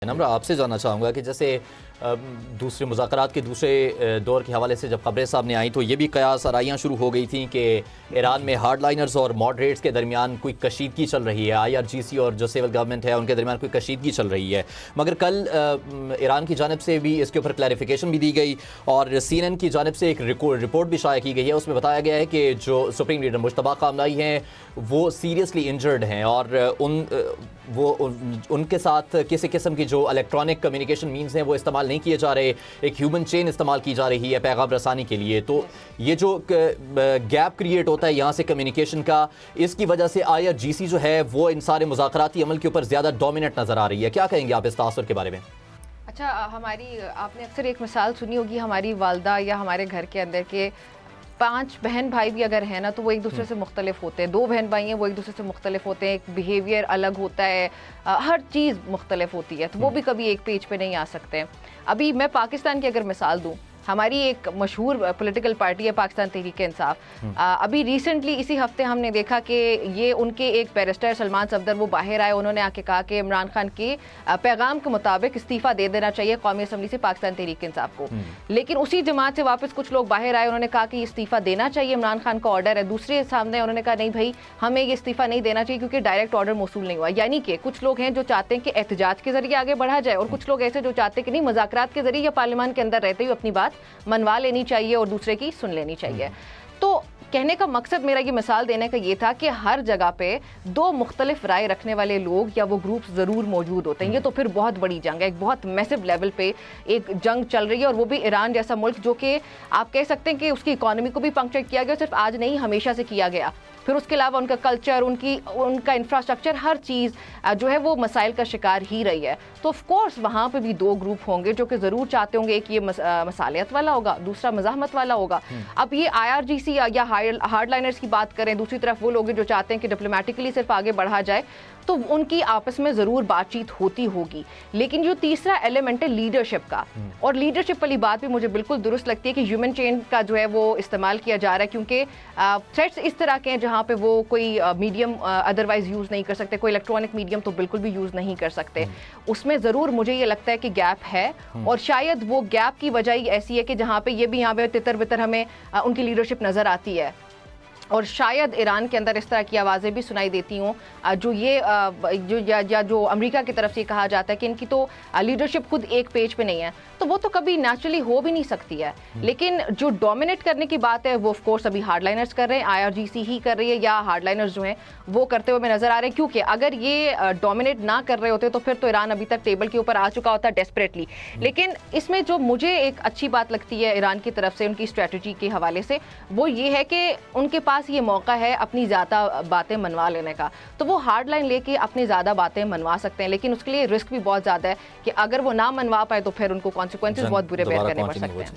नम्र आपसे जानना चाहूँगा कि जैसे दूसरे मुज़ाकरात के दूसरे दौर के हवाले से जब खबरें सामने आई तो ये भी कयास आराइयाँ शुरू हो गई थी कि ईरान में हार्डलाइनर्स और मॉडरेट्स के दरमियान कोई कशीदगी चल रही है। IRGC और जो सिविल गवर्नमेंट है उनके दरमियान कोई कशीदगी चल रही है, मगर कल ईरान की जानिब से भी इसके ऊपर क्लैरिफिकेशन भी दी गई और CNN की जानिब से एक रिपोर्ट भी शाया की गई है। उसमें बताया गया है कि जो सुप्रीम लीडर मुश्तबा कामनाई हैं वो सीरियसली इंजर्ड हैं और उनके साथ किसी किस्म की जो इलेक्ट्रॉनिक कम्युनिकेशन मीन्स हैं वो इस्तेमाल नहीं किए जा रहे, एक ह्यूमन चेन इस्तेमाल की जा रही है पैगाम रसानी के लिए। तो ये जो गैप क्रिएट होता है यहाँ से कम्युनिकेशन का, इसकी वजह से IRGC जो है वो इन सारे मुज़ाकराती अमल के ऊपर ज़्यादा डोमिनेट नज़र आ रही है। क्या कहेंगे आप इस तासुर के बारे में? अच्छा, आपने अक्सर एक मिसाल सुनी होगी, हमारी वालदा या हमारे घर के अंदर के 5 बहन भाई भी अगर है ना तो वो एक दूसरे से मुख्तलिफ होते हैं। 2 बहन भाई हैं वो एक दूसरे से मुख्तलिफ होते हैं, एक बिहेवियर अलग होता है, हर चीज़ मुख्तलिफ होती है, तो वो भी कभी एक पेज पे नहीं आ सकते। अभी मैं पाकिस्तान की अगर मिसाल दूँ, हमारी एक मशहूर पॉलिटिकल पार्टी है पाकिस्तान तहरीक-ए-इंसाफ। अभी रिसेंटली इसी हफ्ते हमने देखा कि ये उनके एक बैरिस्टर सलमान सफदर वो बाहर आए, उन्होंने आके कहा कि इमरान खान के पैगाम के मुताबिक इस्तीफ़ा दे देना चाहिए कौमी असम्बली से पाकिस्तान तहरीक-ए-इंसाफ को। लेकिन उसी जमात से वापस कुछ लोग बाहर आए, उन्होंने कहा कि इस्तीफ़ा देना चाहिए, इमरान खान का ऑर्डर है। दूसरे सामने उन्होंने कहा नहीं भाई, हमें ये इस्तीफ़ा नहीं देना चाहिए क्योंकि डायरेक्ट ऑर्डर मौसूल नहीं हुआ। यानी कि कुछ लोग हैं जो चाहते हैं कि एहतजाज के जरिए आगे बढ़ा जाए और कुछ लोग ऐसे जो चाहते हैं कि नहीं, मुज़ाकरात के जरिए या पार्लियामान के अंदर रहते हुए अपनी बात मनवा लेनी चाहिए और दूसरे की सुन लेनी चाहिए। तो कहने का मकसद मेरा ये मिसाल देने का ये था कि हर जगह पे 2 मुख्तलिफ राय रखने वाले लोग या वो ग्रुप ज़रूर मौजूद होते हैं। ये तो फिर बहुत बड़ी जंग है, एक बहुत मैसिव लेवल पे एक जंग चल रही है और वो भी ईरान जैसा मुल्क जो कि आप कह सकते हैं कि उसकी इकॉनमी को भी पंक्चर किया गया, सिर्फ आज नहीं हमेशा से किया गया। फिर उसके अलावा उनका कल्चर, उनका इंफ्रास्ट्रक्चर, हर चीज़ जो है वो मसाइल का शिकार ही रही है। तो ऑफ कोर्स वहाँ पे भी 2 ग्रुप होंगे जो कि ज़रूर चाहते होंगे, एक ये मसालियत वाला होगा, दूसरा मज़ाहमत वाला होगा। अब ये IRGC या हार्डलाइनर्स की बात करें, दूसरी तरफ वो लोग जो चाहते हैं कि डिप्लोमेटिकली सिर्फ आगे बढ़ा जाए, तो उनकी आपस में ज़रूर बातचीत होती होगी। लेकिन जो तीसरा एलिमेंट है लीडरशिप का, और लीडरशिप वाली बात भी मुझे बिल्कुल दुरुस्त लगती है कि ह्यूमन चेन का जो है वो इस्तेमाल किया जा रहा है, क्योंकि थ्रेट्स इस तरह के हैं जहाँ पे वो कोई मीडियम अदरवाइज यूज़ नहीं कर सकते, कोई इलेक्ट्रॉनिक मीडियम तो बिल्कुल भी यूज़ नहीं कर सकते। उसमें ज़रूर मुझे ये लगता है कि गैप है और शायद वो गैप की वजह ही ऐसी है कि जहाँ पे ये भी यहाँ पे तितर बितर हमें उनकी लीडरशिप नज़र आती है और शायद ईरान के अंदर इस तरह की आवाज़ें भी सुनाई देती हों जो ये जो अमेरिका की तरफ से कहा जाता है कि इनकी तो लीडरशिप खुद एक पेज पे नहीं है, तो वो तो कभी नेचुरली हो भी नहीं सकती है। लेकिन जो डोमिनेट करने की बात है वो ऑफ कोर्स अभी हार्डलाइनर्स कर रहे हैं, IRGC ही कर रही है या हार्डलाइनर्स जो हैं वो करते हुए नज़र आ रहे हैं, क्योंकि अगर ये डोमिनेट ना कर रहे होते तो फिर तो ईरान अभी तक टेबल के ऊपर आ चुका होता डेस्परेटली। लेकिन इसमें जो मुझे एक अच्छी बात लगती है ईरान की तरफ से उनकी स्ट्रेटजी के हवाले से, वो ये है कि उनके पास ये मौका है अपनी ज़्यादा बातें मनवा लेने का, तो वो हार्ड लाइन लेके अपनी ज़्यादा बातें मनवा सकते हैं। लेकिन उसके लिए रिस्क भी बहुत ज़्यादा है कि अगर वो ना मनवा पाए तो फिर उनको कॉन्सिक्वेंसेस बहुत बुरे बेयर करने पड़ सकते हैं।